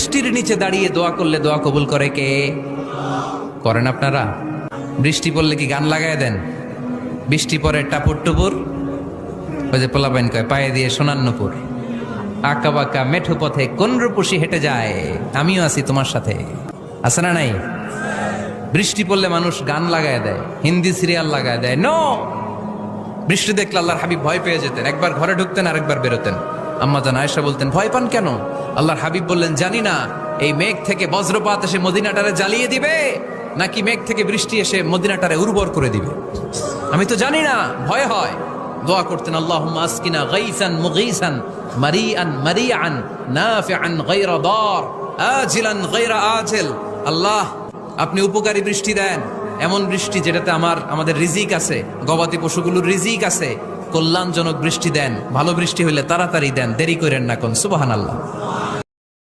বৃষ্টির নিচে দাঁড়িয়ে দোয়া করলে দোয়া কবুল করে কে? করেন আপনারা? বৃষ্টি পড়লে কি গান লাগায় দেন? বৃষ্টি পরে টাপুর টুপুর, ওই যে পোলাপাইন কয় পায়ে দিয়ে সোনার নুপুর, আঁকা বাঁকা মেঠো পথে কোন রূপসী হেঁটে যায়, আমিও আছি তোমার সাথে, আছে না নাই? বৃষ্টি পড়লে মানুষ গান লাগায় দেয়, হিন্দি সিরিয়াল লাগায় দেয়। নো, বৃষ্টি দেখলে আল্লাহর হাবিব ভয় পেয়ে যেতেন, একবার ঘরে ঢুকতেন আর একবার বেরোতেন। আম্মা জান আয়েশা বলতেন, ভয় পান কেন? আল্লাহর হাবিব বললেন, জানি না এই মেঘ থেকে বজ্রপাত এসে মদিনাটারে জ্বালিয়ে দিবে নাকি মেঘ থেকে বৃষ্টি এসে মদিনাটারে উর্বর করে দিবে, আমি তো জানি না, ভয় হয়। দোয়া করতেন, আল্লাহুম্মা আসকিনা গাইসান মুগীসান মারিআন মারিআন নাফিআন গায়রা দার আজিলান গায়রা আজিল। আল্লাহ, আপনি উপকারী বৃষ্টি দেন, এমন বৃষ্টি যেটাতে আমাদের রিজিক আছে, গবাদি পশুগুলোর রিজিক আছে, কল্যাণজনক বৃষ্টি দেন, ভালো বৃষ্টি হইলে তাড়াতাড়ি দেন, দেরি করেন না কোন। সুবহানাল্লাহ।